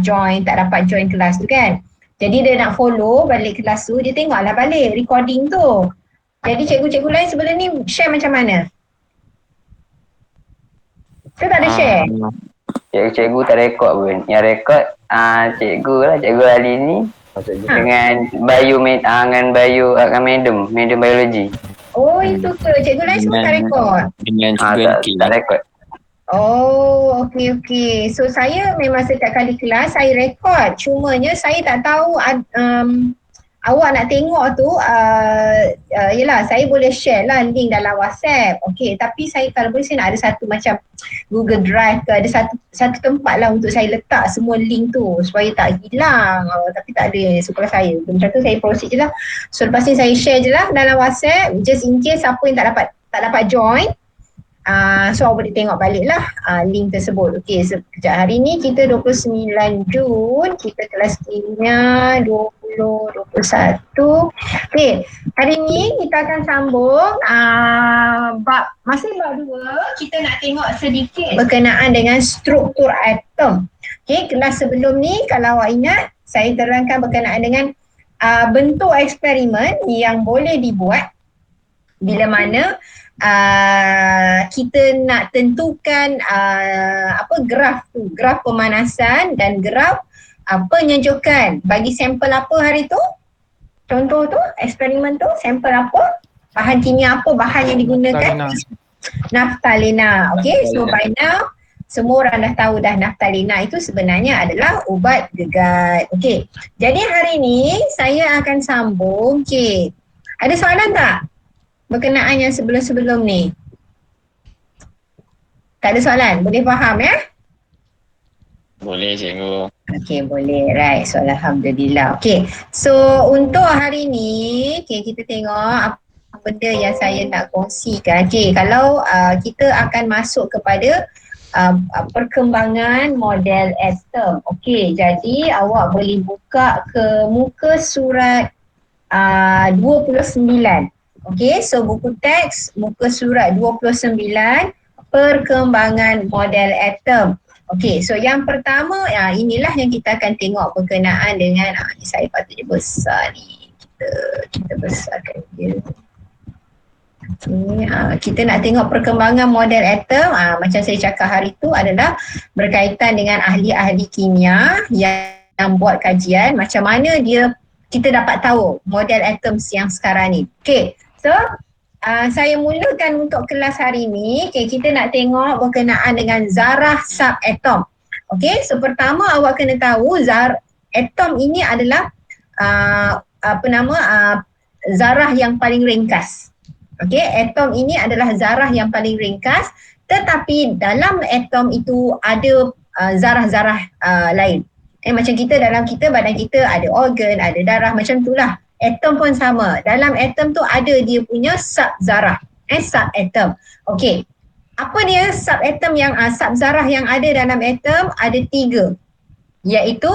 dapat join kelas tu kan. Jadi dia nak follow balik kelas tu, dia tengoklah balik recording tu. Jadi cikgu-cikgu lain sebelum ni share macam mana? Ke tak ada share? Cikgu tak rekod pun. Yang rekod cikgu lah, cikgu Ali ni dengan Bayu medium biologi. Oh itu ke, cikgu lain semua tak rekod? Dengan cikgu tak rekod. Oh, okey. So saya memang setiap kali kelas saya rekod. Cumanya saya tak tahu awak nak tengok tu yelah saya boleh share lah link dalam WhatsApp. Okey, tapi saya kalau boleh saya nak ada satu macam Google Drive ke, ada satu tempat lah untuk saya letak semua link tu supaya tak hilang. Tapi tak ada sekolah saya. Macam tu saya proceed je lah. So lepas ni saya share je lah dalam WhatsApp just in case siapa yang tak dapat join. So awak boleh tengok balik lah link tersebut. Okey, sekejap hari ni kita 29 Jun, kita kelas 3 2021. Okey, hari ni kita akan sambung masih bab 2, kita nak tengok sedikit berkenaan dengan struktur atom. Okey, kelas sebelum ni kalau awak ingat saya terangkan berkenaan dengan bentuk eksperimen yang boleh dibuat bila mana kita nak tentukan graf pemanasan dan graf penyejukan bagi sampel apa hari tu? Contoh tu, eksperimen tu, sampel apa? Bahan kimia apa bahan yang digunakan? Naftalina. Okay, so by now semua orang dah tahu dah naftalina itu sebenarnya adalah ubat gegat. Okay, jadi hari ni saya akan sambung. Okay, ada soalan tak? Berkenaan yang sebelum-sebelum ni. Tak ada soalan? Boleh faham ya? Boleh cikgu. Okey, boleh. Right. So alhamdulillah. Okey. So untuk hari ni, kita tengok apa benda yang saya nak kongsikan. Okey, kalau kita akan masuk kepada perkembangan model atom. Okey, jadi awak boleh buka ke muka surat 29. Okey, so buku teks muka surat 29, perkembangan model atom. Okey, so yang pertama inilah yang kita akan tengok berkenaan dengan saya patutnya besar ni. Kita besarkan dia. Okay, kita nak tengok perkembangan model atom. Macam saya cakap hari tu adalah berkaitan dengan ahli-ahli kimia yang buat kajian macam mana kita dapat tahu model atom yang sekarang ni. Okey. So, saya mulakan untuk kelas hari ni. Okay, kita nak tengok berkenaan dengan zarah subatom. Okay, so pertama awak kena tahu atom ini adalah zarah yang paling ringkas. Okay, atom ini adalah zarah yang paling ringkas, tetapi dalam atom itu ada zarah-zarah lain. Macam dalam badan kita ada organ, ada darah, macam itulah. Atom pun sama. Dalam atom tu ada dia punya sub-zarah. Subatom. Okey. Apa dia subatom yang sub-zarah yang ada dalam atom? Ada 3. Iaitu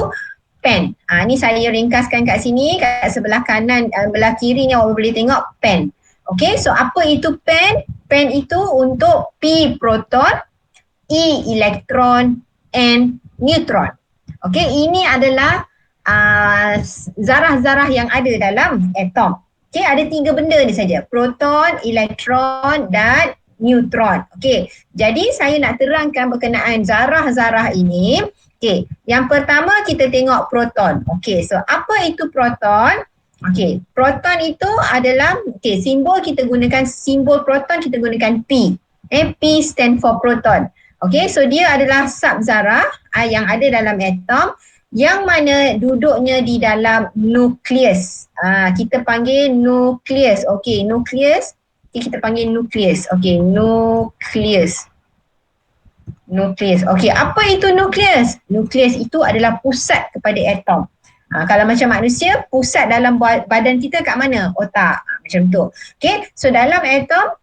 pen. Ni saya ringkaskan kat sini, kat sebelah kanan, belah kiri ni awak boleh tengok pen. Okey, so apa itu pen? Pen itu untuk P proton, E elektron, N neutron. Okey, ini adalah zarah-zarah yang ada dalam atom. Okey, ada 3 benda ni saja. Proton, elektron dan neutron. Okey, jadi saya nak terangkan berkenaan zarah-zarah ini. Okey, yang pertama kita tengok proton. Okey, so apa itu proton? Okey, proton itu adalah, simbol kita gunakan, simbol proton kita gunakan P. P stand for proton. Okey, so dia adalah sub-zarah yang ada dalam atom, yang mana duduknya di dalam nukleus. Kita panggil nukleus. Okey, nukleus. Kita panggil nukleus. Okey, nukleus. Nukleus. Okey, apa itu nukleus? Nukleus itu adalah pusat kepada atom. Kalau macam manusia, pusat dalam badan kita kat mana? Otak. Macam tu. Okey, so dalam atom,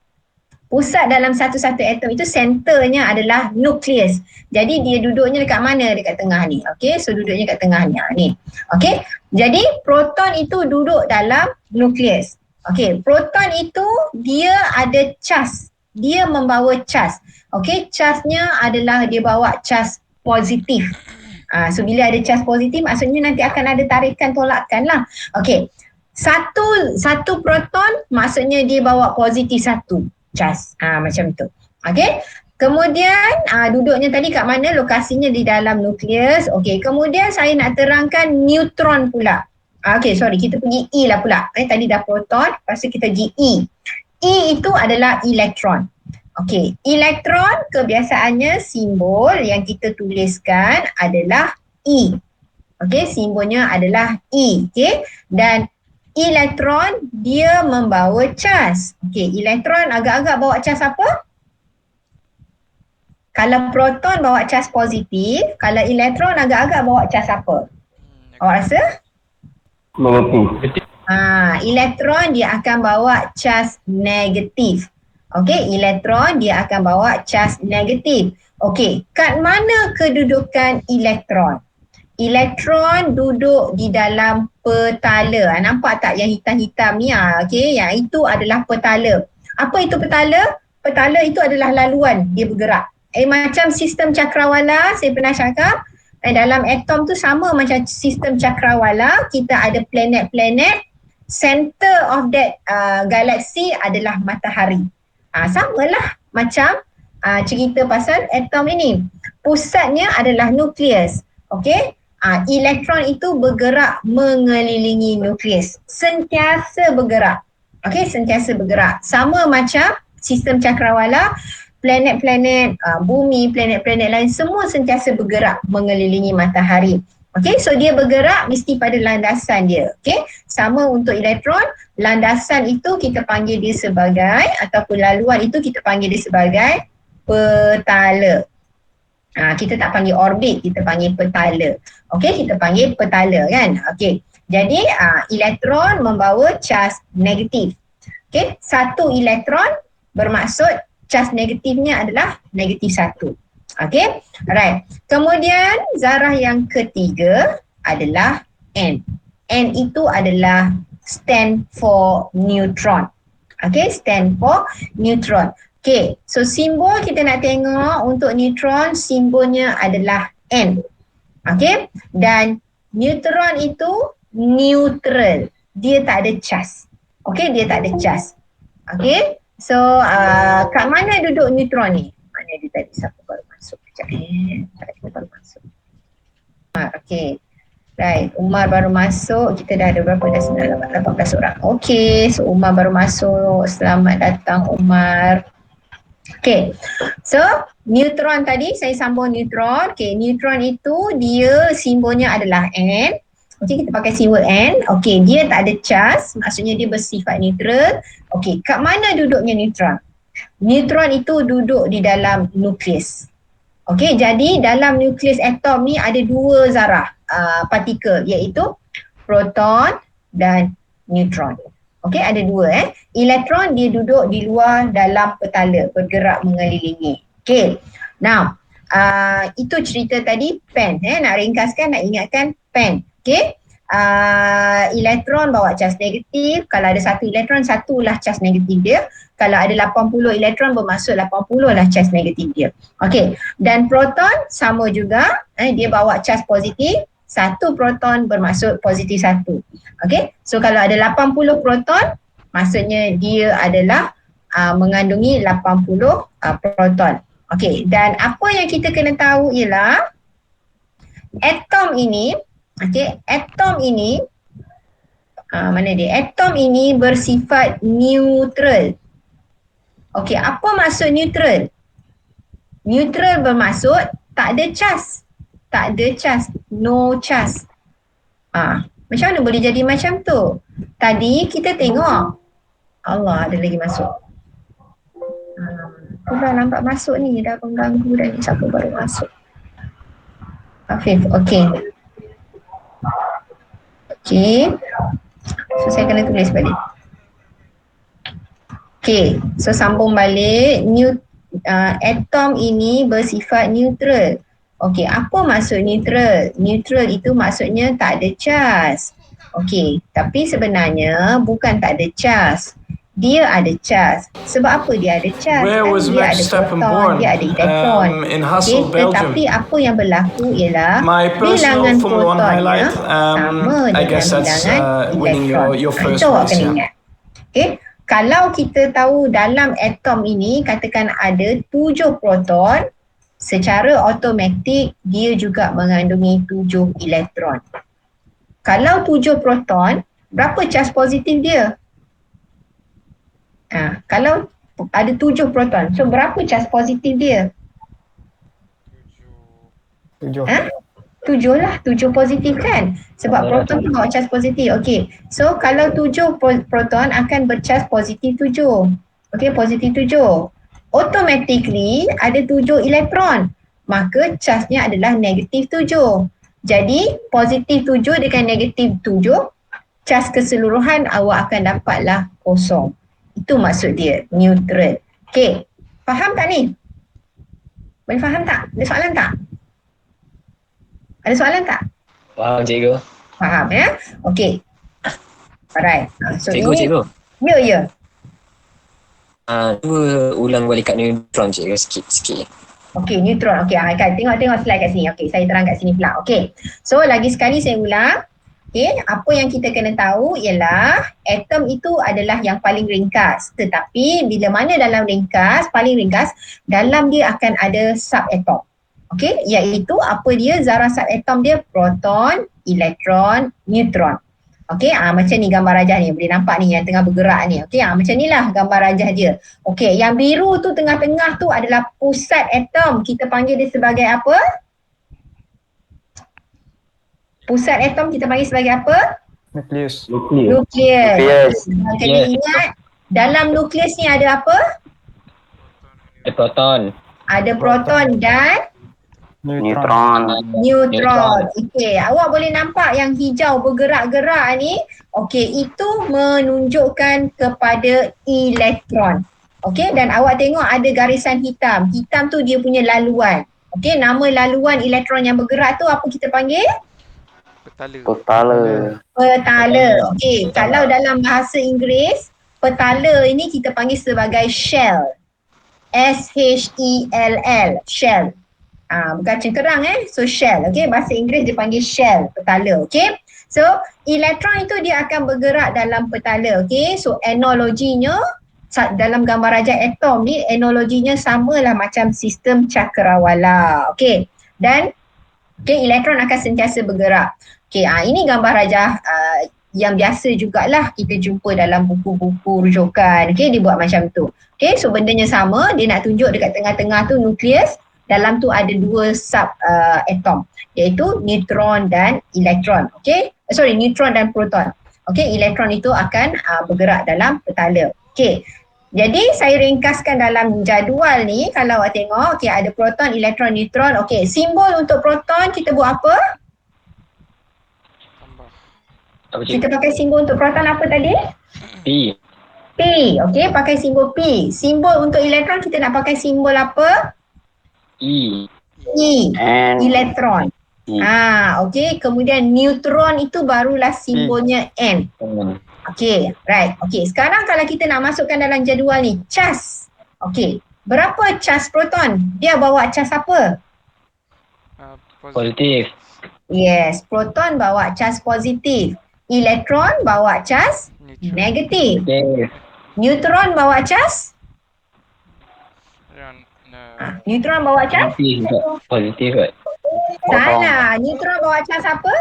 pusat dalam satu-satu atom itu senternya adalah nukleus. Jadi dia duduknya dekat mana? Dekat tengah ni. Okey, so duduknya kat tengahnya ni. Okey, jadi proton itu duduk dalam nukleus. Okey, proton itu dia ada charge. Dia membawa charge. Okey, charge-nya adalah dia bawa charge positif. So bila ada charge positif maksudnya nanti akan ada tarikan tolakan lah. Okey. Satu proton maksudnya dia bawa positif satu charge. Macam tu. Okey. Kemudian duduknya tadi kat mana? Lokasinya di dalam nukleus. Okey. Kemudian saya nak terangkan neutron pula. Okey, sorry, kita pergi E lah pula. Tadi dah proton, lepas tu kita pergi E. E itu adalah elektron. Okey, elektron kebiasaannya simbol yang kita tuliskan adalah E. Okey, simbolnya adalah E. Okey, dan elektron dia membawa charge. Okey, elektron agak-agak bawa charge apa? Kalau proton bawa charge positif, kalau elektron agak-agak bawa charge apa? Awak rasa? Negatif. Elektron dia akan bawa charge negatif. Okey, elektron dia akan bawa charge negatif. Okey, kat mana kedudukan elektron? Elektron duduk di dalam petala. Nampak tak yang hitam-hitam ni? Okey, yang itu adalah petala. Apa itu petala? Petala itu adalah laluan, dia bergerak. Macam sistem cakrawala, saya pernah cakap, dalam atom tu sama macam sistem cakrawala, kita ada planet-planet, center of that galaxy adalah matahari. Samalah macam cerita pasal atom ini. Pusatnya adalah nukleus. Okey? Elektron itu bergerak mengelilingi nukleus. Sentiasa bergerak. Okey, sentiasa bergerak. Sama macam sistem cakrawala, planet-planet, bumi, planet-planet lain semua sentiasa bergerak mengelilingi matahari. Okey, so dia bergerak mesti pada landasan dia. Okey, sama untuk elektron, landasan itu kita panggil dia sebagai, ataupun laluan itu kita panggil dia sebagai petala. Kita tak panggil orbit, kita panggil petala. Okey, kita panggil petala kan. Okey, jadi elektron membawa charge negatif. Okey, satu elektron bermaksud charge negatifnya adalah negatif 1. Okey, alright. Kemudian zarah yang ketiga adalah N. N itu adalah stand for neutron. Okey, stand for neutron. Okey, so simbol kita nak tengok untuk neutron, simbolnya adalah N. Okey, dan neutron itu neutral. Dia tak ada charge. Okey, dia tak ada charge. Okey. So, kat mana duduk neutron ni? Mana dia tadi? Siapa baru masuk? Sekejap tadi baru masuk. Okay. Right. Umar baru masuk. Kita dah ada berapa? Dah 18 orang. Okay. So, Umar baru masuk. Selamat datang Umar. Okay. So, neutron tadi saya sambung neutron. Okay. Neutron itu dia simbolnya adalah N. Okey, kita pakai simbol N. Okey, dia tak ada charge, maksudnya dia bersifat neutral. Okey, kat mana duduknya neutron? Neutron itu duduk di dalam nukleus. Okey, jadi dalam nukleus atom ni ada dua zarah partikel, iaitu proton dan neutron. Okey, ada dua Elektron dia duduk di luar dalam petala, bergerak mengelilingi. Okey. Now, itu cerita tadi pen. Nak ringkaskan, nak ingatkan pen. Okey, elektron bawa charge negatif. Kalau ada satu elektron, satulah charge negatif dia. Kalau ada 80 elektron, bermaksud 80 lah charge negatif dia. Okey, dan proton sama juga, dia bawa charge positif. Satu proton bermaksud positif satu. Okey, so kalau ada 80 proton, maksudnya dia adalah mengandungi 80 proton. Okey, dan apa yang kita kena tahu ialah atom ini, okey, atom ini mana dia? Atom ini bersifat neutral. Okey, apa maksud neutral? Neutral bermaksud tak ada charge. Tak ada charge, no charge. Macam mana boleh jadi macam tu? Tadi kita tengok, Allah ada lagi masuk. Dah nampak masuk ni, dah pengganggu dah ni, siapa baru masuk? Afif, okey. Okey. So saya kena tulis balik. Okey, so sambung balik. Atom ini bersifat neutral. Okey, apa maksud neutral? Neutral itu maksudnya tak ada charge. Okey, tapi sebenarnya bukan tak ada charge. dia ada charge. Sebab apa dia ada charge? Where was dia Max ada Verstappen proton, born? dia ada elektron. In Hasselt, Tetapi Belgium. apa yang berlaku ialah My personal bilangan Formula One protonnya highlight, sama I dengan guess that's bilangan winning elektron. your first Itu awak race. kena Yeah. ingat. Okay. Kalau kita tahu dalam atom ini katakan ada 7 proton, secara automatik dia juga mengandungi 7 elektron. Kalau 7 proton, berapa charge positif dia? Kalau ada 7 proton, so berapa charge positif dia? 7. 7 lah, 7 positif kan? Sebab proton tu bawa charge positif. Okey. So kalau 7 proton akan bercharge positif 7. Okey, positif 7. Automatically ada 7 elektron. Maka charge-nya adalah negatif 7. Jadi positif 7 dengan negatif 7, charge keseluruhan awak akan dapatlah kosong. Itu maksud dia, neutral. Okey. Faham tak ni? Boleh faham tak? Ada soalan tak? Ada soalan tak? Faham cikgu. Faham ya? Okey. Alright. So Cikgu. Ya. Cuba ulang balik kat neutron cikgu sikit. Okey, neutron. Okey, kan tengok slide kat sini. Okey, saya terang kat sini pula. Okey. So lagi sekali saya ulang. Okey, apa yang kita kena tahu ialah atom itu adalah yang paling ringkas. Tetapi bila mana dalam paling ringkas, dalam dia akan ada subatom. Okey, iaitu apa dia zarah subatom dia? Proton, elektron, neutron. Okey, macam ni gambar rajah ni. Boleh nampak ni yang tengah bergerak ni. Okey, macam inilah gambar rajah dia. Okey, yang biru tu tengah-tengah tu adalah pusat atom. Kita panggil dia sebagai apa? Pusat atom kita panggil sebagai apa? Nukleus. Nukleus. Kena ingat, dalam nukleus ni ada apa? Ada proton. Ada proton dan Neutron. neutron. Okey, awak boleh nampak yang hijau bergerak-gerak ni. Okey, itu menunjukkan kepada elektron. Okey, dan awak tengok ada garisan hitam. Hitam tu dia punya laluan. Okey, nama laluan elektron yang bergerak tu apa kita panggil? Petala. Okey, kalau dalam bahasa Inggeris, petala ini kita panggil sebagai shell. S-H-E-L-L, shell. Bukan cengkerang so shell. Okey, bahasa Inggeris dia panggil shell, petala. Okey. So elektron itu dia akan bergerak dalam petala. Okey. So analoginya dalam gambar rajah atom ni, analoginya samalah macam sistem cakrawala. Okey. Dan elektron akan sentiasa bergerak. Okey, ini gambar rajah yang biasa jugalah kita jumpa dalam buku-buku rujukan. Okey, dia buat macam tu. Okey, so bendanya sama, dia nak tunjuk dekat tengah-tengah tu nukleus. Dalam tu ada 2 sub atom, iaitu neutron dan elektron. Okey, neutron dan proton. Okey, elektron itu akan bergerak dalam petala. Okey, jadi saya ringkaskan dalam jadual ni. Kalau awak tengok, okey, ada proton, elektron, neutron. Okey, simbol untuk proton kita buat apa? Kita pakai simbol untuk proton apa tadi? P. Okey, pakai simbol P. Simbol untuk elektron kita nak pakai simbol apa? E. And Elektron. Okey, kemudian neutron itu barulah simbolnya N. Okey, right. Okey, sekarang kalau kita nak masukkan dalam jadual ni, charge. Okey, berapa charge proton? Dia bawa charge apa? Positif. Yes, proton bawa charge positif. Elektron bawa charge negatif. Neutron bawa charge? Neutron bawa charge? Positif kan? Salah. Neutron bawa charge apa?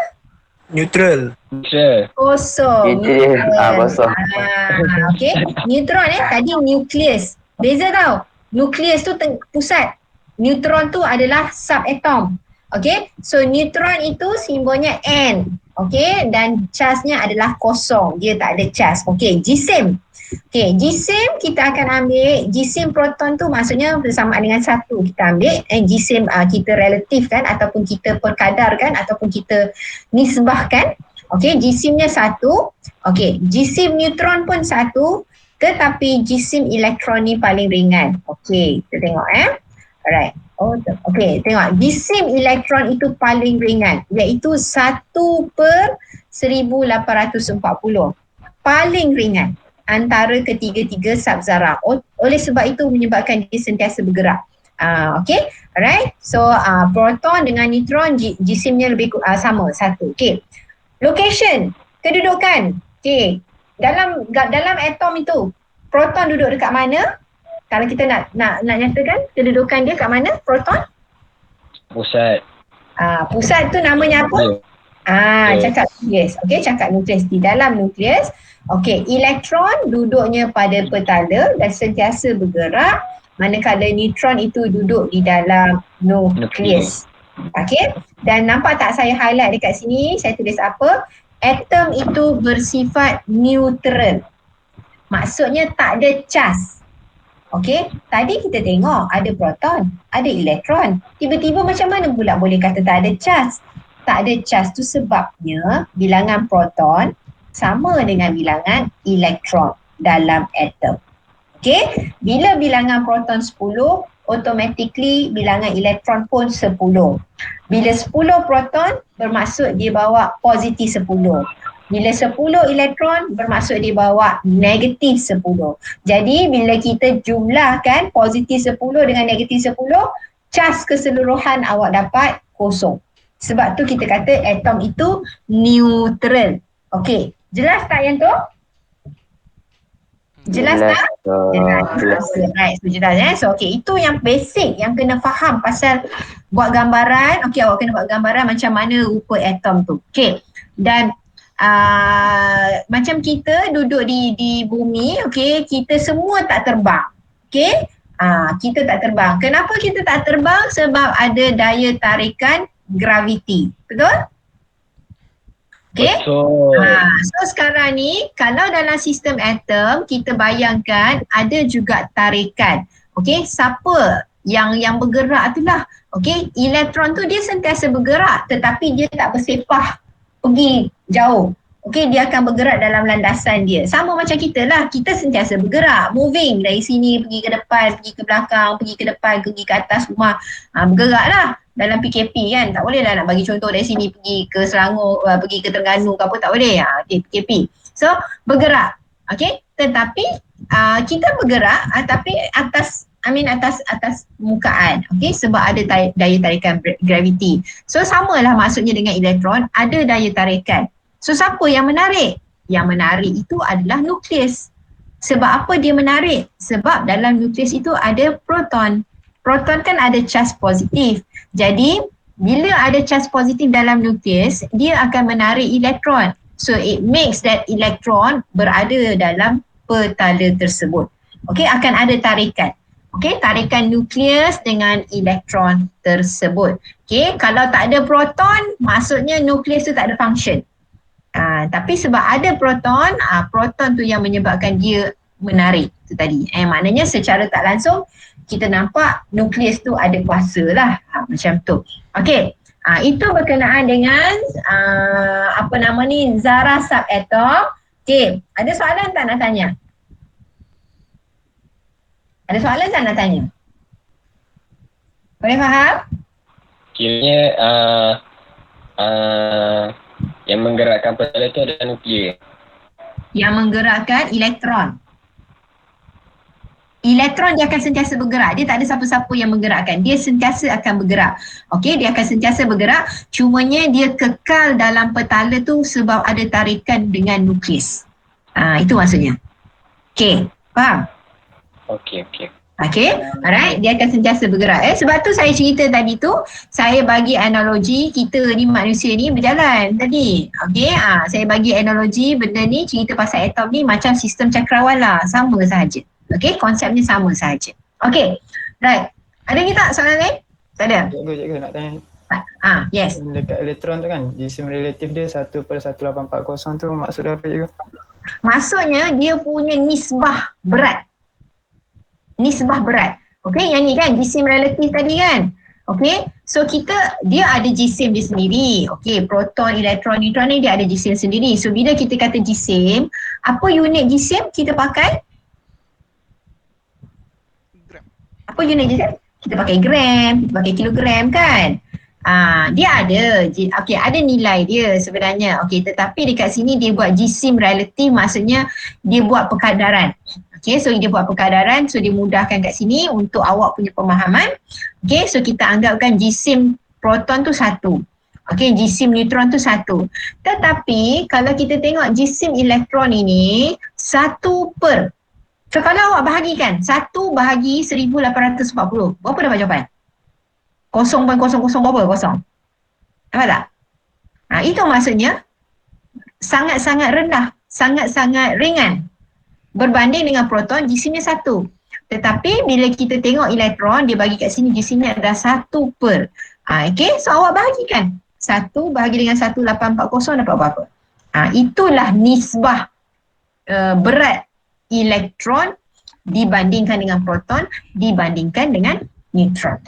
Neutral. Kosong. Itu dia. Kosong. Okey. Neutron tadi nukleus. Beza tau. Nukleus tu pusat. Neutron tu adalah subatom. Okey. So neutron itu simbolnya N. Okey. Dan charge-nya adalah kosong. Dia tak ada charge. Okey. Jisim. Okey, jisim kita akan ambil, jisim proton tu maksudnya bersamaan dengan 1 kita ambil, jisim kita relatifkan ataupun kita perkadarkan ataupun kita nisbahkan. Okey, jisimnya 1. Okey, jisim neutron pun 1, tetapi jisim elektron ni paling ringan. Okey, kita tengok Alright. Okey, tengok. Jisim elektron itu paling ringan, iaitu 1/1840. Paling ringan. antara ketiga-tiga subzara. Oleh sebab itu menyebabkan dia sentiasa bergerak. Okay, alright. So proton dengan neutron jisimnya lebih sama, satu. Okay. Location, kedudukan. Okay. Dalam atom itu, proton duduk dekat mana? Kalau kita nak nyatakan kedudukan dia kat mana? Proton? Pusat. Pusat tu namanya apa? Cakap nukleus. Okey, cakap nukleus. Di dalam nukleus, okey, elektron duduknya pada petala dan sentiasa bergerak, manakala neutron itu duduk di dalam nukleus. Okey, dan nampak tak saya highlight dekat sini, saya tulis apa? Atom itu bersifat neutral. Maksudnya tak ada charge. Okey, tadi kita tengok ada proton, ada elektron. Tiba-tiba macam mana pula boleh kata tak ada charge? Tak ada charge tu sebabnya bilangan proton sama dengan bilangan elektron dalam atom. Okey, bila bilangan proton 10, automatically bilangan elektron pun 10. Bila 10 proton bermaksud dia bawa positif 10. Bila 10 elektron bermaksud dia bawa negatif 10. Jadi bila kita jumlahkan positif 10 dengan negatif 10, charge keseluruhan awak dapat kosong. Sebab tu kita kata atom itu neutral. Okey, jelas tak yang tu? Jelas tak? Jelas. Right, so jelas. So okey, itu yang basic yang kena faham pasal buat gambaran. Okey, awak kena buat gambaran macam mana rupa atom tu. Okey. Dan macam kita duduk di bumi, okey, kita semua tak terbang. Okey? Kita tak terbang. Kenapa kita tak terbang? Sebab ada daya tarikan graviti. Betul? Okay. So sekarang ni kalau dalam sistem atom kita bayangkan ada juga tarikan. Okay, siapa yang bergerak itulah. Okay, elektron tu dia sentiasa bergerak tetapi dia tak bersepah pergi jauh. Okay, dia akan bergerak dalam landasan dia. Sama macam kita lah, kita sentiasa bergerak, moving dari sini pergi ke depan, pergi ke belakang, pergi ke depan, pergi ke atas rumah. Bergerak lah. Dalam PKP kan, tak boleh lah nak bagi contoh dari sini pergi ke Selangor, pergi ke Terengganu ke apa, tak boleh. Okay, PKP. So, bergerak. Okay, tetapi kita bergerak tapi atas permukaan. Okay, sebab ada daya tarikan graviti. So, samalah maksudnya dengan elektron, ada daya tarikan. So, siapa yang menarik? Yang menarik itu adalah nukleus. Sebab apa dia menarik? Sebab dalam nukleus itu ada proton. Proton kan ada charge positif. Jadi, bila ada charge positif dalam nukleus, dia akan menarik elektron. So, it makes that elektron berada dalam petala tersebut. Okey, akan ada tarikan. Okey, tarikan nukleus dengan elektron tersebut. Okey, kalau tak ada proton, maksudnya nukleus tu tak ada function. Tapi sebab ada proton, proton tu yang menyebabkan dia menarik tu tadi. Maknanya secara tak langsung kita nampak nukleus tu ada kuasa lah. Macam tu. Okey. Itu berkenaan dengan zarah subatom. Okey. Ada soalan tak nak tanya? Ada soalan tak nak tanya? Boleh faham? Kiranya yang menggerakkan petala tu adalah nukleus. Yang menggerakkan elektron. Elektron dia akan sentiasa bergerak. Dia tak ada siapa-siapa yang menggerakkan. Dia sentiasa akan bergerak. Okey, dia akan sentiasa bergerak. Cumanya dia kekal dalam petala tu sebab ada tarikan dengan nukleus. Itu maksudnya. Okey, faham? Okey. Okey, alright. Dia akan sentiasa bergerak. Sebab tu saya cerita tadi tu, saya bagi analogi kita ni manusia ni berjalan tadi. Okey, saya bagi analogi benda ni, cerita pasal atom ni macam sistem cakrawala. Sama sahaja. Okey, konsepnya sama sahaja. Okey, right. Ada ni tak soalan lain? Tak ada? Cikgu nak tanya. Yes. Dekat elektron tu kan, jisim relatif dia 1/1840 tu maksudnya apa cikgu? Maksudnya dia punya nisbah berat. Nisbah berat. Okey, yang ni kan jisim relatif tadi kan. Okey, so dia ada jisim dia sendiri. Okey, proton, elektron, neutron ni dia ada jisim sendiri. So bila kita kata jisim, apa unit jisim kita pakai? Apa unit jisim? Kita pakai gram, kita pakai kilogram kan. Dia ada, okey, ada nilai dia sebenarnya. Okey, tetapi dekat sini dia buat jisim relatif, maksudnya dia buat perkadaran. Okey, so dia buat perkadaran, so dia mudahkan kat sini untuk awak punya pemahaman. Okey, so kita anggapkan jisim proton tu 1. Okey, jisim neutron tu 1. Tetapi kalau kita tengok jisim elektron ini 1 per. So kalau awak bahagikan 1 bahagi 1840, berapa dapat jawapan? 0.00 berapa? Kosong. Nampak tak? Itu maksudnya sangat-sangat rendah, sangat-sangat ringan berbanding dengan proton, jisimnya 1. Tetapi bila kita tengok elektron, dia bagi kat sini jisimnya ada 1 per. Okay, so awak bahagikan 1 bahagi dengan 1840 dapat berapa? Itulah nisbah berat elektron dibandingkan dengan proton, dibandingkan dengan neutron.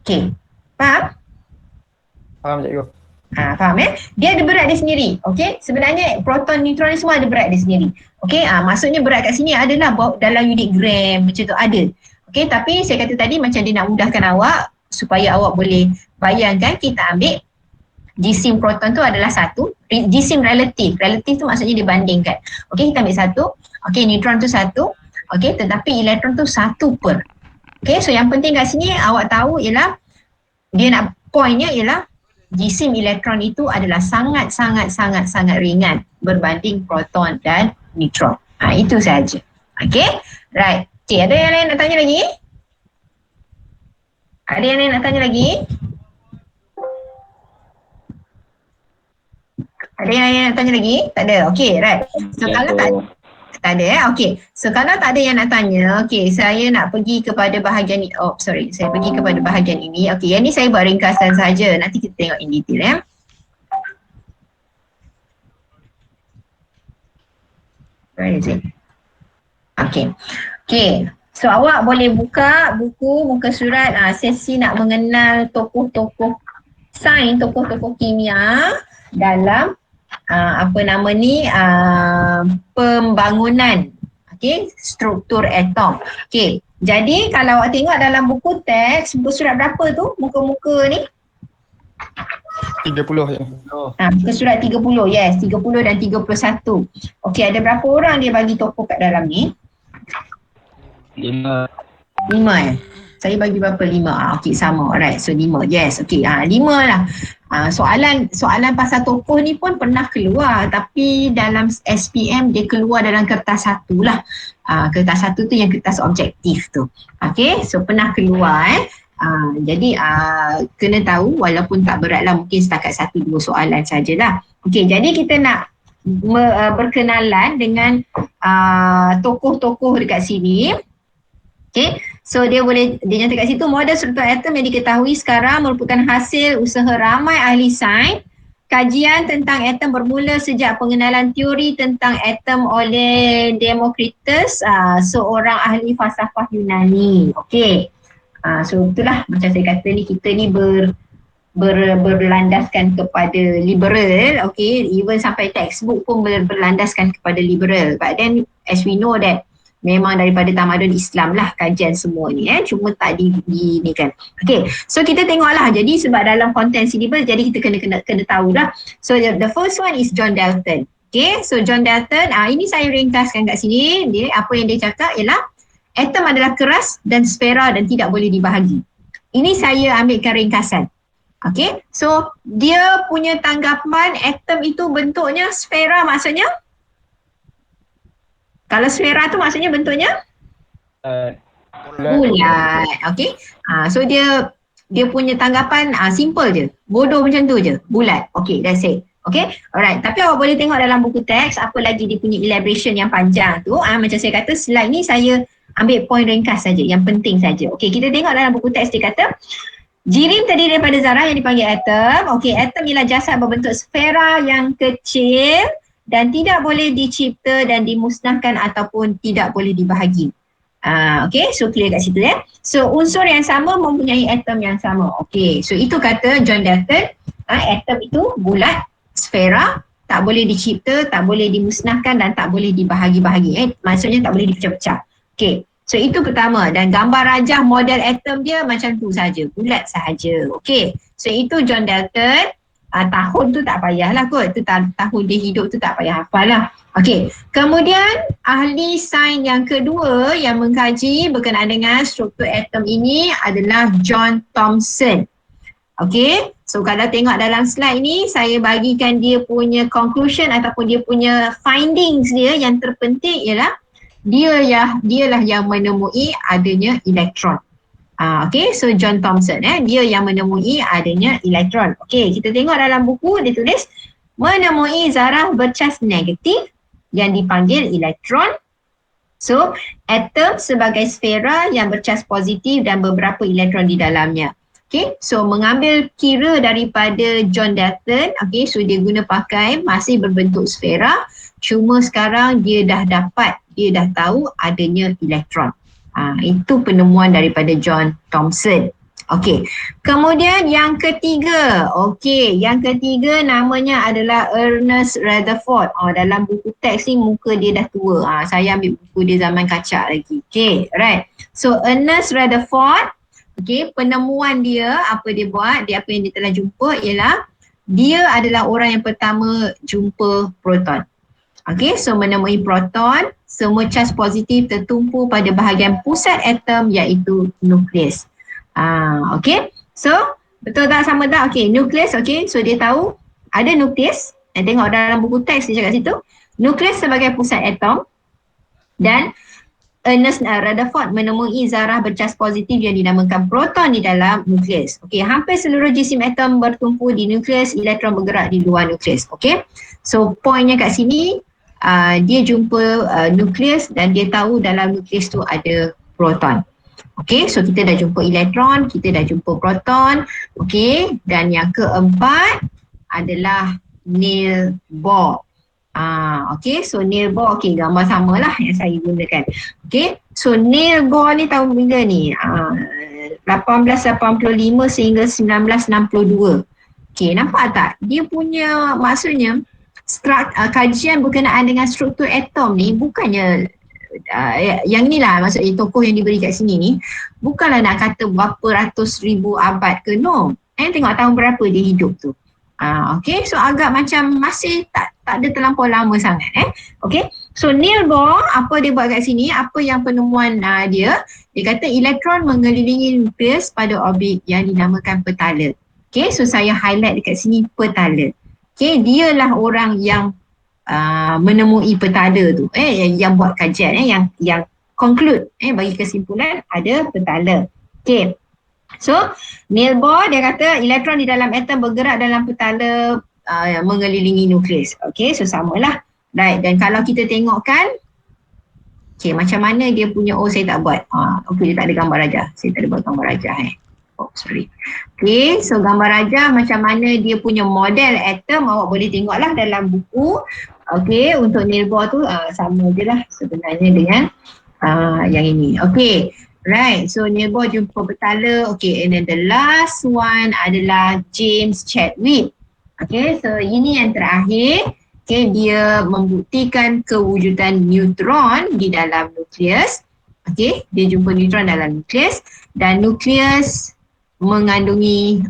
Okay, faham? Faham cikgu. Faham Dia ada berat dia sendiri. Okay, sebenarnya proton, neutron ni semua ada berat dia sendiri. Okay, maksudnya berat kat sini adalah dalam unit gram macam tu ada. Okay, tapi saya kata tadi macam dia nak mudahkan awak supaya awak boleh bayangkan, kita ambil jisim proton tu adalah 1, jisim relatif. Relatif tu maksudnya dibandingkan. Okay, kita ambil 1. Okay, neutron tu 1. Okay, tetapi elektron tu 1 per. Okay, so yang penting kat sini awak tahu ialah, dia nak pointnya ialah jisim elektron itu adalah sangat ringan berbanding proton dan neutron. Itu saja. Okay, right. Okay, ada yang lain nak tanya lagi? Ada yang lain nak tanya lagi? Ada yang lain nak tanya lagi? Tak ada. Okay, right. So kalau tak ada okey. So kalau tak ada yang nak tanya, okey, saya nak pergi kepada bahagian ni. Oh, sorry. Saya pergi kepada bahagian ini. Okey, yang ni saya buat ringkasan saja. Nanti kita tengok in detail Where is it? Okey. Okey. So awak boleh buka buku, muka surat sesi nak mengenal tokoh-tokoh sains, tokoh-tokoh kimia dalam pembangunan struktur atom. Okey, jadi kalau awak tengok dalam buku teks, buku surat berapa tu muka-muka ni? 30 je. Muka surat 30, yes, 30 dan 31. Okey, ada berapa orang dia bagi tokoh kat dalam ni? 5. 5 Saya bagi berapa? 5. Okey, sama. Alright, so 5. Yes, okey. 5 lah. Soalan pasal tokoh ni pun pernah keluar, tapi dalam SPM dia keluar dalam kertas 1 lah. Kertas 1 tu yang kertas objektif tu. Okey, so pernah keluar jadi kena tahu, walaupun tak berat lah, mungkin setakat 1-2 soalan sajalah. Okey, jadi kita nak berkenalan dengan tokoh-tokoh dekat sini. Okey, so dia nyata kat situ, model struktur atom yang diketahui sekarang merupakan hasil usaha ramai ahli sains. Kajian tentang atom bermula sejak pengenalan teori tentang atom oleh Democritus, seorang ahli falsafah Yunani. Okey, so itulah macam saya kata ni, kita ni berlandaskan kepada liberal. Okay, even sampai textbook pun berlandaskan kepada liberal. But then as we know that memang daripada tamadun Islam lah kajian semua ni cuma tak ni kan. Okay, so kita tengoklah, jadi sebab dalam konten syllabus, jadi kita kena tahu lah. So the first one is John Dalton. Okay, so John Dalton, ini saya ringkaskan kat sini. Apa yang dia cakap ialah atom adalah keras dan sfera dan tidak boleh dibahagi. Ini saya ambilkan ringkasan. Okay, so dia punya tanggapan atom itu bentuknya sfera, maksudnya kalau sfera tu maksudnya bentuknya bulat. Okay, so dia punya tanggapan simple je, bodoh macam tu je, bulat. Okay, that's it. Okay, alright. Tapi awak boleh tengok dalam buku teks apa lagi dia punya elaboration yang panjang tu. Macam saya kata, slide ni saya ambil poin ringkas saja, yang penting saja. Okay, kita tengok dalam buku teks, dia kata jirim terdiri daripada zarah yang dipanggil atom. Okey, atom ialah jasad berbentuk sfera yang kecil dan tidak boleh dicipta dan dimusnahkan ataupun tidak boleh dibahagi. Okey, so clear kat situ So unsur yang sama mempunyai atom yang sama. Okey, so itu kata John Dalton, atom itu bulat, sfera, tak boleh dicipta, tak boleh dimusnahkan dan tak boleh dibahagi-bahagi. Maksudnya tak boleh dipecah-pecah. Okey, So itu pertama, dan gambar rajah model atom dia macam tu saja, bulat sahaja. Okey. So itu John Dalton. Tahun tu tak payahlah kot. Tu tahun dia hidup tu tak payah hafal lah. Okey. Kemudian ahli sains yang kedua yang mengkaji berkenaan dengan struktur atom ini adalah John Thomson. Okey. So kalau tengok dalam slide ni, saya bagikan dia punya conclusion ataupun dia punya findings dia yang terpenting ialah dialah yang menemui adanya elektron. Okay, so John Thomson dia yang menemui adanya elektron. Okay, kita tengok dalam buku dia tulis menemui zarah bercas negatif yang dipanggil elektron. So, atom sebagai sfera yang bercas positif dan beberapa elektron di dalamnya. Okay, so mengambil kira daripada John Dalton, okay, so dia guna pakai masih berbentuk sfera, cuma sekarang dia dah tahu adanya elektron. Itu penemuan daripada John Thomson. Okey. Kemudian yang ketiga. Okey, yang ketiga namanya adalah Ernest Rutherford. Dalam buku teks ni muka dia dah tua. Saya ambil buku dia zaman kacak lagi. Okey, right. So Ernest Rutherford, okey, penemuan dia, apa dia buat, apa yang dia telah jumpa ialah dia adalah orang yang pertama jumpa proton. Okey, so menemui proton, semua cas positif tertumpu pada bahagian pusat atom iaitu nukleus. Okey, so betul tak, sama tak? Okey, nukleus, okey, so dia tahu ada nukleus. Tengok dalam buku teks dia cakap situ, nukleus sebagai pusat atom, dan Ernest Rutherford menemui zarah bercas positif yang dinamakan proton di dalam nukleus. Okey, hampir seluruh jisim atom bertumpu di nukleus, elektron bergerak di luar nukleus. Okey, so poinnya kat sini, dia jumpa nukleus dan dia tahu dalam nukleus tu ada proton. Okey, so kita dah jumpa elektron, kita dah jumpa proton. Okey, dan yang keempat adalah Niels Bohr. Okey, so Niels Bohr, okey, gambar samalah yang saya gunakan. Okey, so Niels Bohr ni tahun bila ni? 1885 sehingga 1962. Okey, nampak tak? Dia punya maksudnya kajian berkenaan dengan struktur atom ni bukannya yang inilah maksudnya tokoh yang diberi kat sini ni bukanlah nak kata berapa ratus ribu abad ke, no. Tengok tahun berapa dia hidup tu. Okay, so agak macam masih tak ada terlampau lama sangat. Okay, so Niels Bohr apa dia buat kat sini, apa yang penemuan dia kata elektron mengelilingi nukleus pada orbit yang dinamakan petala. Okay, so saya highlight dekat sini petala. Okay, dialah orang yang menemui petala tu, yang buat kajian, yang conclude, bagi kesimpulan ada petala. Okay, so Niels Bohr dia kata elektron di dalam atom bergerak dalam petala mengelilingi nukleus. Okay, so samalah, right. Dan kalau kita tengokkan, okay, macam mana dia punya, saya tak buat, okay, dia tak ada gambar rajah, saya tak ada buat gambar rajah. Sorry. Okay, so gambar rajah macam mana dia punya model atom, awak boleh tengoklah dalam buku. Okay, untuk Niels Bohr tu sama je lah sebenarnya dengan yang ini. Okay, right. So Niels Bohr jumpa petala. Okay, and then the last one adalah James Chadwick. Okay, so ini yang terakhir. Okay, dia membuktikan kewujudan neutron di dalam nukleus. Okay, dia jumpa neutron dalam nukleus, dan nukleus mengandungi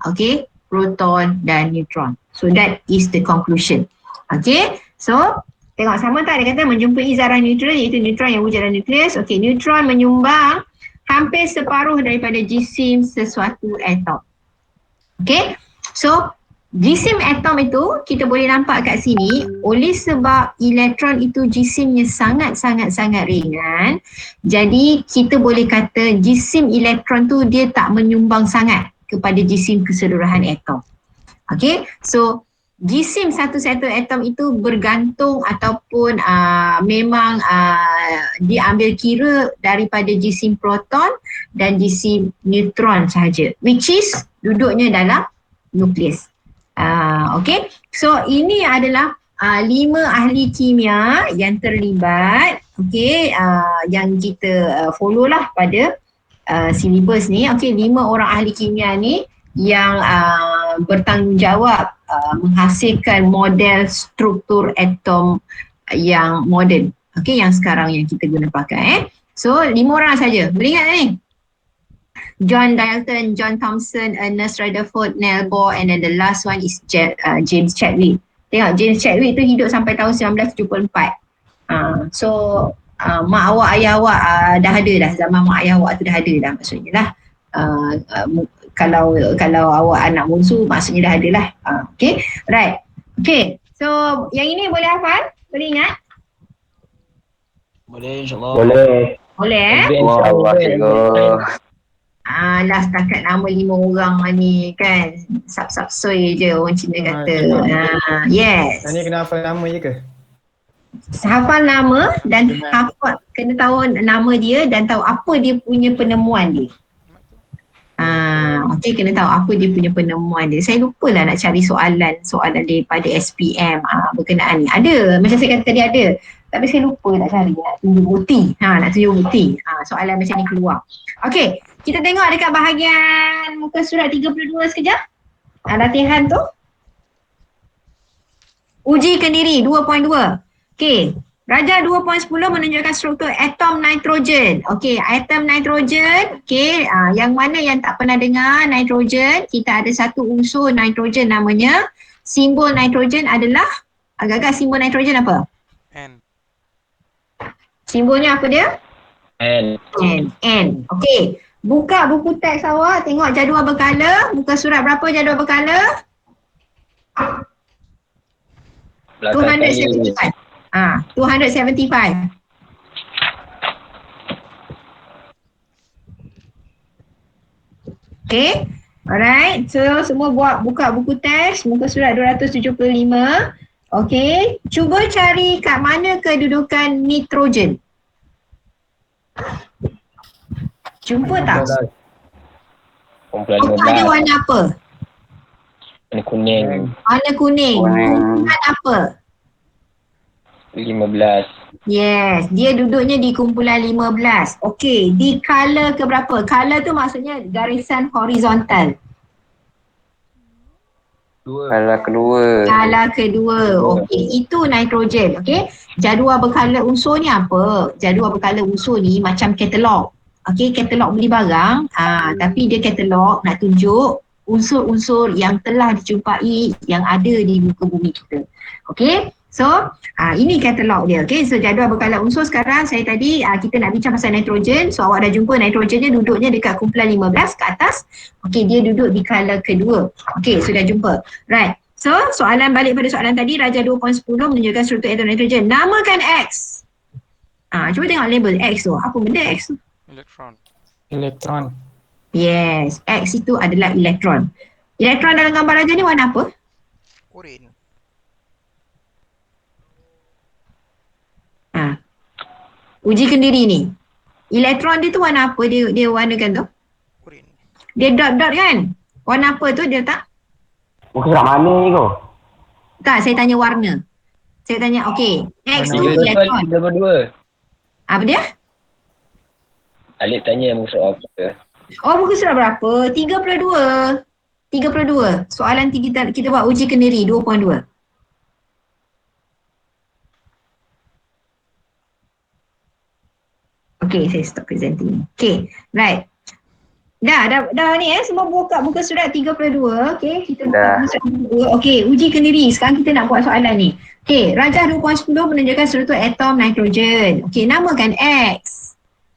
proton dan neutron. So that is the conclusion. Okay, so tengok sama tak, dia kata menjumpai zarah neutron iaitu neutron yang wujud dalam nukleus. Okay, neutron menyumbang hampir separuh daripada jisim sesuatu atom. Okay, so jisim atom itu kita boleh nampak kat sini, oleh sebab elektron itu jisimnya sangat-sangat ringan, jadi kita boleh kata jisim elektron tu dia tak menyumbang sangat kepada jisim keseluruhan atom. Okay, so jisim satu-satu atom itu bergantung ataupun memang diambil kira daripada jisim proton dan jisim neutron sahaja, which is duduknya dalam nukleus. Okay, so ini adalah 5 ahli kimia yang terlibat, okay, yang kita follow lah pada silibus ni. Okay, 5 orang ahli kimia ni yang bertanggungjawab menghasilkan model struktur atom yang moden, okay, yang sekarang yang kita guna pakai. So 5 orang saja. Boleh ingat tak ni? John Dalton, John Thompson, Ernest Rutherford, Niels Bohr, and then the last one is James Chadwick. Tengok James Chadwick tu hidup sampai tahun 1974. So mak awak, ayah awak dah ada dah. Zaman mak ayah awak tu dah ada dah maksudnya lah. Kalau awak anak bongsu maksudnya dah ada lah. Okay, right. Okay, so yang ini boleh hafal? Boleh ingat? Boleh insyaAllah. Boleh. Boleh Wah, Allah cikgu. Lah setakat nama 5 orang ni kan. Sap-sap-soy je orang Cina kata. Yes. Yang ni kena hafal nama je ke? Hafal nama dan hafal, kena tahu nama dia dan tahu apa dia punya penemuan dia. Okey, kena tahu apa dia punya penemuan dia. Saya lupa lah nak cari soalan daripada SPM berkenaan ni. Ada, macam saya kata tadi ada. Tapi saya lupa nak cari, nak tunjuk bukti. Nak tunjuk bukti. Soalan macam ni keluar. Okey, kita tengok dekat bahagian muka surat 32 sekejap. Latihan tu. Uji kendiri 2.2. Okey, Rajah 2.10 menunjukkan struktur atom nitrogen. Okey, atom nitrogen. Okey, yang mana yang tak pernah dengar nitrogen, kita ada satu unsur nitrogen namanya. Simbol nitrogen adalah, agak-agak simbol nitrogen apa? N. Simbolnya apa dia? N. N. Okey, buka buku teks awak, tengok jadual berkala. Muka surat berapa jadual berkala? Belakang kali. 275. Okay, alright. So semua buka buku teks muka surat 275. Okay, cuba cari kat mana kedudukan nitrogen. Jumpa tak? Kumpulan Otak dia 15. warna apa? Warna kuning. Warna kuning. Kumpulan apa? 15. Yes, dia duduknya di kumpulan 15. Okey, di color ke berapa? Color tu maksudnya garisan horizontal. Salah kedua. Skala kedua. Okey, itu nitrogen. Okey, jadual berkala unsur ni apa? Jadual berkala unsur ni macam katalog. Okey, katalog beli barang. Tapi dia katalog nak tunjuk unsur-unsur yang telah dijumpai yang ada di muka bumi kita. Okey, so ini katalog dia. Okey, so jadual berkala unsur sekarang saya tadi kita nak bincang pasal nitrogen. So awak dah jumpa nitrogennya duduknya dekat kumpulan 15 ke atas. Okey, dia duduk di kala kedua. Okey, sudah jumpa. Right. So soalan balik pada soalan tadi, Rajah 2.10 menunjukkan struktur atom nitrogen. Namakan X. Cuba tengok label X tu. Apa benda X tu? Elektron. Elektron. Yes, X itu adalah elektron. Elektron dalam gambar Rajah ni warna apa? Oren. Uji kendiri ni. Elektron dia tu warna apa dia warnakan tu? Oren. Dia dot-dot kan? Warna apa tu dia tak? Muka surat mana ni kau? Tak, saya tanya warna. Saya tanya, okey. X tu Warna elektron. 32. Apa dia? Alif tanya muka surat apa. Oh, muka surat berapa? 32. 32. Soalan kita buat uji kendiri 2.2. Okay, saya stop presenting. Okay, right. Dah ni semua buka muka surat 32. Okay, kita buka muka surat 32. Okay, uji kendiri. Sekarang kita nak buat soalan ni. Okay, Rajah 2.10 menunjukkan struktur atom nitrogen. Okay, namakan X.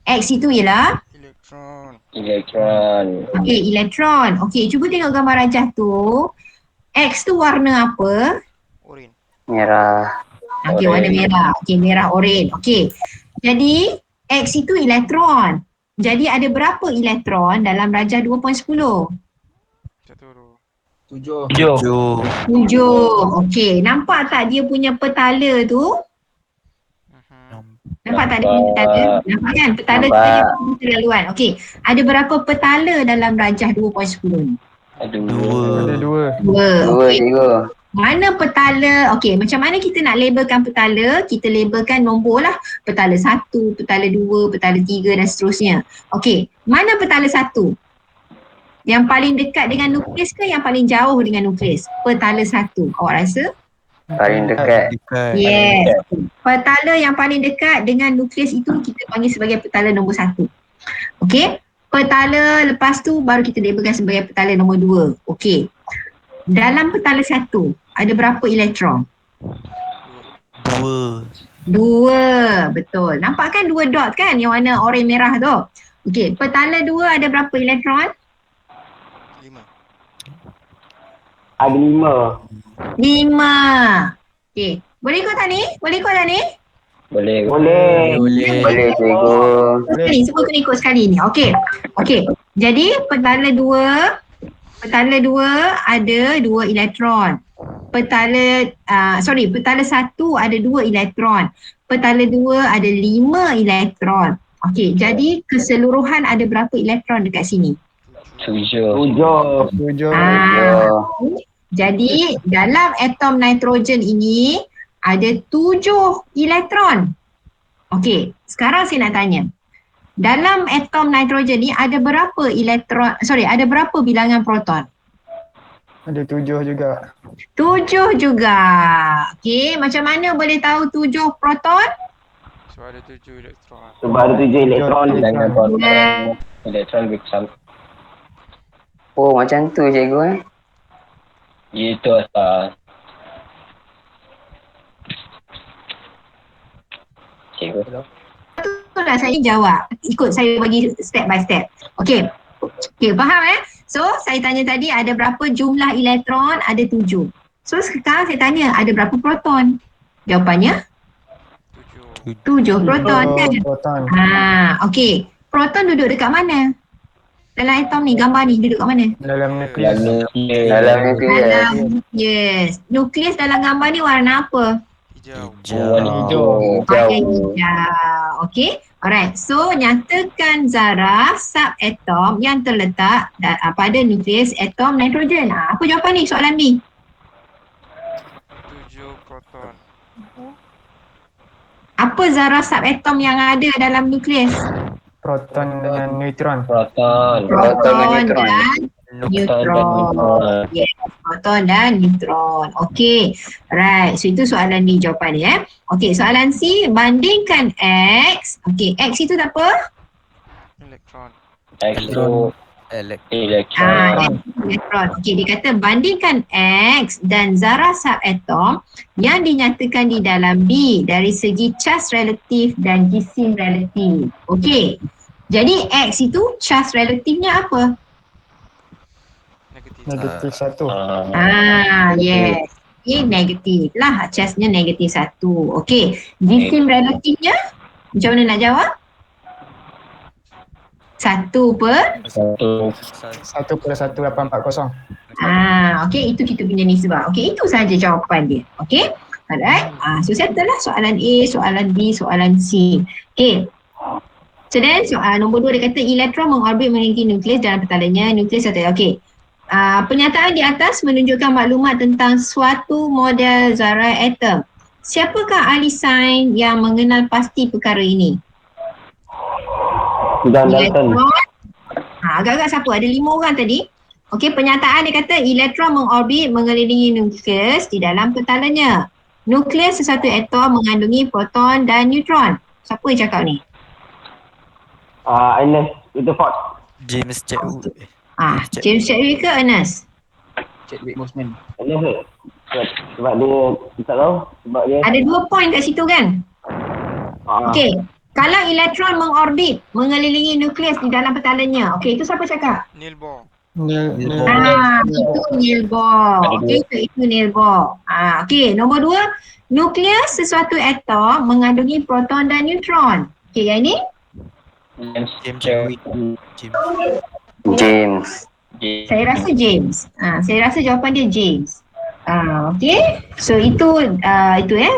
X itu ialah? Elektron. Elektron. Okay, elektron. Okay, cuba tengok gambar Rajah tu. X tu warna apa? Oren. Merah. Okay, warna merah. Okay, merah oren. Okay, jadi X itu elektron. Jadi ada berapa elektron dalam Rajah 2.10? 7. 7. Okey, nampak tak dia punya petala tu? Nampak tak dia punya petala? Nampak kan? Petala tu dia punya terlaluan. Okey, ada berapa petala dalam Rajah 2.10 ni? Ada Ada 2. 2. Dua cikgu. Mana petala? Okey, macam mana kita nak labelkan petala? Kita labelkan nombor lah. Petala 1, petala 2, petala 3 dan seterusnya. Okey, mana petala 1? Yang paling dekat dengan nukleus ke yang paling jauh dengan nukleus? Petala 1. Awak rasa? Paling dekat. Yes. Petala yang paling dekat dengan nukleus itu kita panggil sebagai petala nombor 1. Okey. Petala lepas tu baru kita labelkan sebagai petala nombor 2. Okey. Dalam petala 1 ada berapa elektron? 2. Betul. Nampak kan 2 dot kan yang warna oranye merah tu? Okey. Petala 2 ada berapa elektron? 5. Ada 5. 5. Okey. Boleh ikut tak ni? Boleh ikut tak ni? Boleh. Boleh cikgu. Sekali, semua kena ikut sekali ni. Okey. Okey. Jadi petala 2 ada 2 elektron. Petala 1 ada 2 elektron. Petala 2 ada 5 elektron. Okey, jadi keseluruhan ada berapa elektron dekat sini? 7. 7. Jadi dalam atom nitrogen ini ada 7 elektron. Okey, sekarang saya nak tanya. Dalam atom nitrogen ni ada berapa ada berapa bilangan proton? Ada 7 juga. 7 juga. Okey, macam mana boleh tahu 7 proton? So ada 7 elektron. Sebab ada 7 elektron. Dengan proton, elektron lebih besar. Oh macam tu cikgu Itu asal. Cikgu. Itulah saya jawab. Ikut saya bagi step by step. Okey. Okey, faham So, saya tanya tadi ada berapa jumlah elektron? Ada 7. So, sekarang saya tanya ada berapa proton? Jawapannya? 7 proton kan? Proton. Okey. Proton duduk dekat mana? Dalam atom ni, gambar ni duduk kat mana? Dalam nukleus. Dalam nukleus. Yes. Nukleus dalam gambar ni warna apa? Hijau. Hijau. Warna hijau. Okey. Alright. So, nyatakan zarah subatom yang terletak pada nukleus atom nitrogen. Apa jawapan ni soalan ni? 7 proton. Apa zarah subatom yang ada dalam nukleus? Proton dengan neutron. Proton. Proton dan dan neutron. Yes, proton dan neutron. Okey. Right. So itu soalan D jawapan dia. Okey, soalan C, bandingkan X. Okey, X itu apa? Elektron. X itu elektron. Elektron. Okey, dia kata bandingkan X dan zarah subatom yang dinyatakan di dalam B dari segi charge relatif dan jisim relatif. Okey. Jadi X itu charge relatifnya apa? Negatif. -1. Yes. Ini negatif lah. Charge-nya negatif 1. Okey. Jisim relatifnya macam mana nak jawab? 1/1840. Okey, itu kita punya nisbah. Okey, itu saja jawapan dia. Okey. Alright. So settle lah soalan A, soalan B, soalan C. Okey. So then soalan nombor 2 dia kata elektron mengorbit mengelilingi nukleus dalam petalanya nukleus atau okey. Pernyataan di atas menunjukkan maklumat tentang suatu model zarah atom. Siapakah ahli sains yang mengenal pasti perkara ini? Dalton. Agak-agak siapa? Ada 5 orang tadi. Okey, pernyataan dia kata elektron mengorbit mengelilingi nukleus di dalam petalanya. Nukleus sesuatu atom mengandungi proton dan neutron. Siapa yang cakap ni? Ernest Rutherford. James Chadwick. James Chadwick ke Ernest? Ernest ke? Sebab dia tak tahu. Sebab dia Ada 2 point kat situ kan? Okey. Kalau elektron mengorbit mengelilingi nukleus di dalam petalanya. Okey, itu siapa cakap? Neil Bohr. Itu Neil Bohr. Okey, itu Neil Bohr. Okey, nombor 2, nukleus sesuatu atom mengandungi proton dan neutron. Okey, yang ini? James Chadwick. James. Saya rasa James. Saya rasa jawapan dia James. Okay. So itu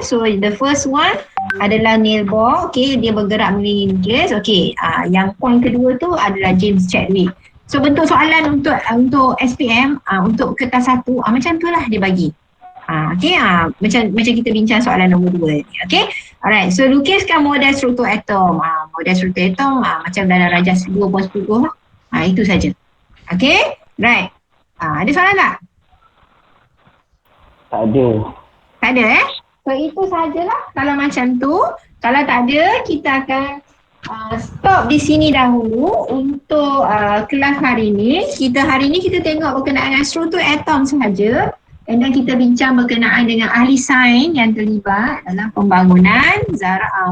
So the first one adalah Neil Bohr. Okay, dia bergerak mengelilingi nukleus. Okay. Yang point kedua tu adalah James Chadwick. So bentuk soalan untuk SPM untuk kertas 1 macam tu lah dia bagi. Okay. Macam kita bincang soalan nombor 2 ni. Okay. Alright. So lukiskan model struktur atom. Model struktur atom macam dalam Rajah 10/10 lah. Itu saja. Okay. Right. Ada soalan tak? tak ada. Tak Tak ada So itu sahajalah kalau macam tu. Kalau tak ada, kita akan stop di sini dahulu untuk kelas hari ni. Hari ni kita tengok berkenaan dengan struktur atom sahaja. And then kita bincang berkenaan dengan ahli sains yang terlibat dalam pembangunan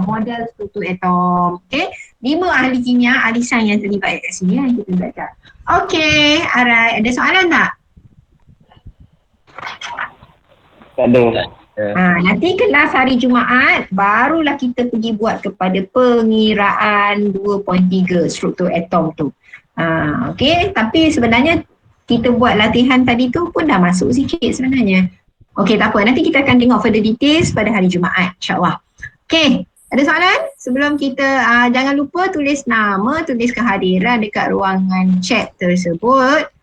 model struktur atom. Okay. 5 ahli kimia, ahli sains yang terlibat kat sini yang kita belajar. Okay, alright. Ada soalan tak? Tak ada. Nanti kelas hari Jumaat barulah kita pergi buat kepada pengiraan 2.3 struktur atom tu. Okey, tapi sebenarnya kita buat latihan tadi tu pun dah masuk sikit sebenarnya. Okey, tak apa. Nanti kita akan tengok further details pada hari Jumaat, insya-Allah. Okey, ada soalan? Sebelum kita jangan lupa tulis nama, tulis kehadiran dekat ruangan chat tersebut.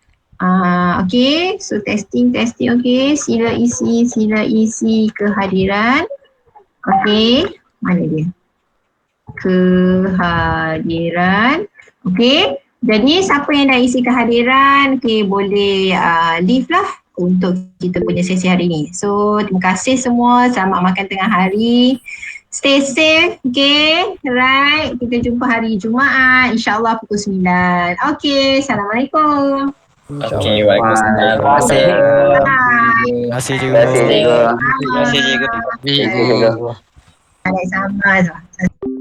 Okay, so testing, okay, sila isi kehadiran. Okay, mana dia? Kehadiran. Okay, jadi siapa yang dah isi kehadiran, okay, boleh leave lah untuk kita punya sesi hari ni. So, terima kasih semua, selamat makan tengah hari. Stay safe, okay, right, kita jumpa hari Jumaat, insyaAllah pukul 9. Okay, Assalamualaikum. Okey, waalaikumsalam. Terima kasih. Terima kasih juga. Terima kasih juga. Terima kasih cikgu. Terima kasih juga. Sama.